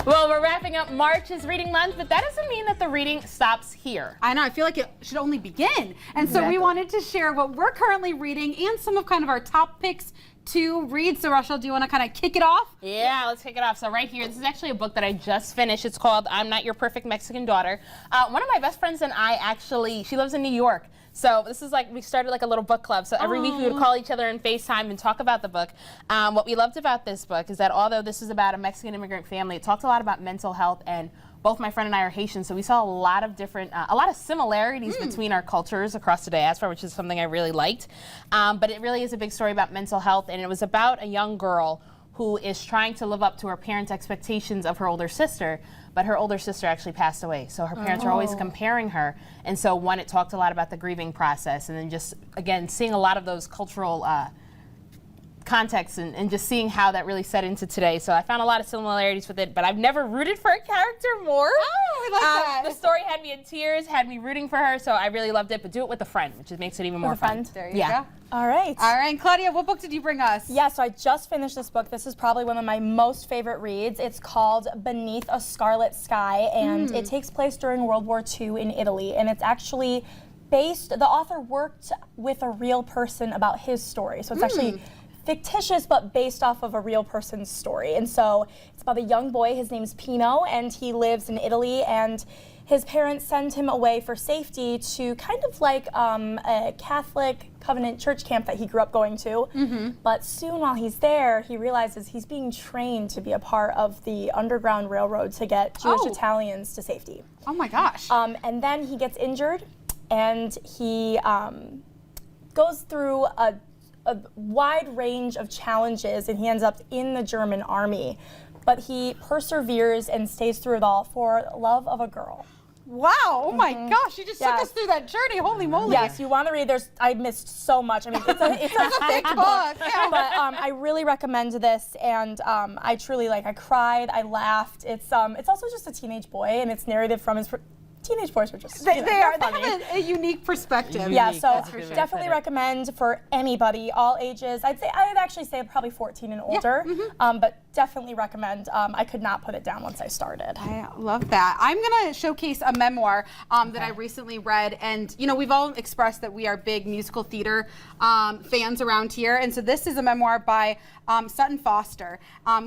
Well, we're wrapping up March's reading month, but that doesn't mean that the reading stops here. I know, I feel like it should only begin. And so we wanted to share what we're currently reading and some of kind of our top picks to read. So Rachelle, do you want to kind of kick it off? Yeah, let's kick it off. So right here, this is actually a book that I just finished. It's called I'm Not Your Perfect Mexican Daughter. One of my best friends and I actually, she lives in New York. So this is like, we started like a little book club. So every week we would call each other and FaceTime and talk about the book. What we loved about this book is that although this is about a Mexican immigrant family, it talks a lot about mental health, and both my friend and I are Haitian, so we saw a lot of different, a lot of similarities between our cultures across the diaspora, which is something I really liked. But it really is a big story about mental health, and it was about a young girl who is trying to live up to her parents' expectations of her older sister, but her older sister actually passed away. So her parents are always comparing her. And so one, it talked a lot about the grieving process, and then just, again, seeing a lot of those cultural context and just seeing how that really set into today. So I found a lot of similarities with it, but I've never rooted for a character more. Oh, I like that. The story had me in tears, had me rooting for her, so I really loved it, but do it with a friend, which makes it even more fun. There you go. All right. All right, Claudia, what book did you bring us? Yeah, so I just finished this book. This is probably one of my most favorite reads. It's called Beneath a Scarlet Sky, and it takes place during World War II in Italy, and it's actually based, the author worked with a real person about his story, so it's actually fictitious but based off of a real person's story. And so it's about a young boy, his name's Pino, and he lives in Italy, and his parents send him away for safety to kind of like a Catholic Covenant church camp that he grew up going to. But soon while he's there, he realizes he's being trained to be a part of the Underground Railroad to get Jewish Italians to safety. Oh my gosh. And then he gets injured, and he goes through a wide range of challenges, and he ends up in the German army. But he perseveres and stays through it all for love of a girl. Wow, oh my gosh, you just took us through that journey, holy moly. Yes, you want to read, I missed so much. I mean, it's a thick book, but I really recommend this, and I truly, I cried, I laughed. It's also just a teenage boy, and it's narrated from his teenage boys are just they have a unique perspective. Yeah, so definitely recommend for anybody, all ages. I'd actually say probably 14 and older, but definitely recommend. I could not put it down once I started. I love that. I'm going to showcase a memoir that I recently read, and you know, we've all expressed that we are big musical theater fans around here, and so this is a memoir by Sutton Foster,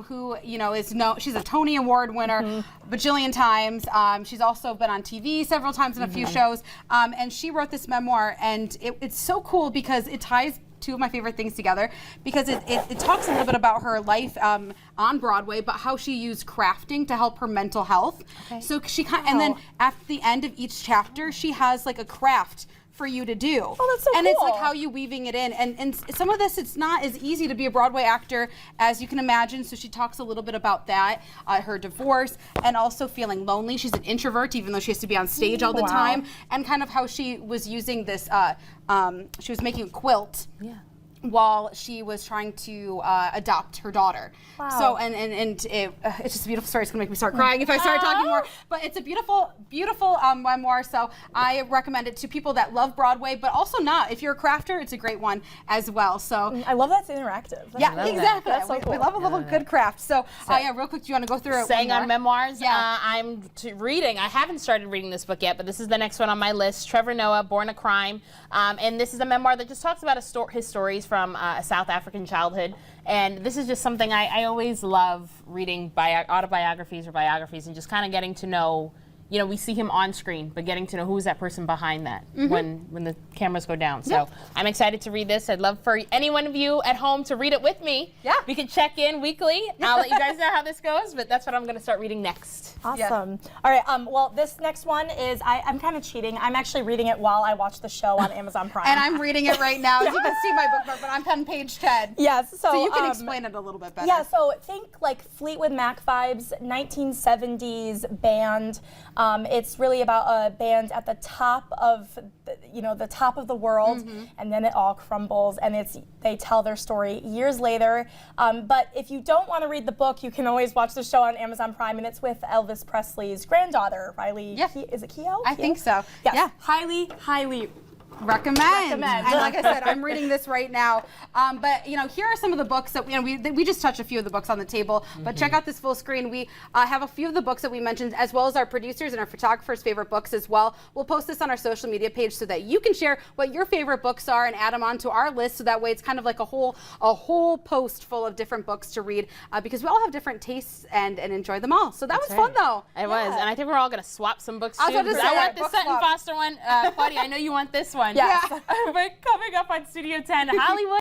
who, you know, she's a Tony Award winner bajillion times. She's also been on TV several times in a few shows, and she wrote this memoir, and it's so cool because it ties two of my favorite things together, because it talks a little bit about her life on Broadway, but how she used crafting to help her mental health. So she and then at the end of each chapter, she has like a craft for you to do. Oh, that's so cool. And it's like how you weaving it in. And some of this, it's not as easy to be a Broadway actor as you can imagine. So she talks a little bit about that, her divorce, and also feeling lonely. She's an introvert, even though she has to be on stage all the time. And kind of how she was using this, she was making a quilt. While she was trying to adopt her daughter. So, and it's just a beautiful story. It's gonna make me start crying if I start talking more, but it's a beautiful, beautiful memoir. So I recommend it to people that love Broadway, but also not. If you're a crafter, it's a great one as well. So I love that it's interactive. Yeah, exactly. That's so cool. We love a little good craft. So yeah, real quick, do you wanna go through it? Saying on memoirs, Yeah. I'm reading, I haven't started reading this book yet, but this is the next one on my list, Trevor Noah, Born a Crime. And this is a memoir that just talks about his stories from a South African childhood, and this is just something I always love reading, autobiographies or biographies, and just kind of getting to know, you know, we see him on screen, but getting to know who's that person behind that when the cameras go down. So I'm excited to read this. I'd love for any one of you at home to read it with me. We can check in weekly. I'll let you guys know how this goes, but that's what I'm going to start reading next. Awesome. All right, well, this next one is, I'm kind of cheating. I'm actually reading it while I watch the show on Amazon Prime. And I'm reading it right now. As you can see my bookmark, but I'm on page 10. Yes. So you can explain it a little bit better. Yeah, so think like Fleetwood Mac vibes, 1970s band. It's really about a band at the top of, the top of the world, and then it all crumbles, and they tell their story years later. But if you don't want to read the book, you can always watch the show on Amazon Prime, and it's with Elvis Presley's granddaughter, Riley. Is it Keough? I think so. Yes. Yeah. Highly Recommend. And like I said, I'm reading this right now. But you know, here are some of the books that we just touched a few of the books on the table. But check out this full screen. We have a few of the books that we mentioned, as well as our producers and our photographers' favorite books as well. We'll post this on our social media page so that you can share what your favorite books are and add them onto our list. So that way, it's kind of like a whole post full of different books to read because we all have different tastes and enjoy them all. So that was fun though. It was, and I think we're all gonna swap some books too. I was about to say, I want the book Sutton swap. Foster one. Claudia, I know you want this one. Yes. But coming up on Studio 10, Hollywood.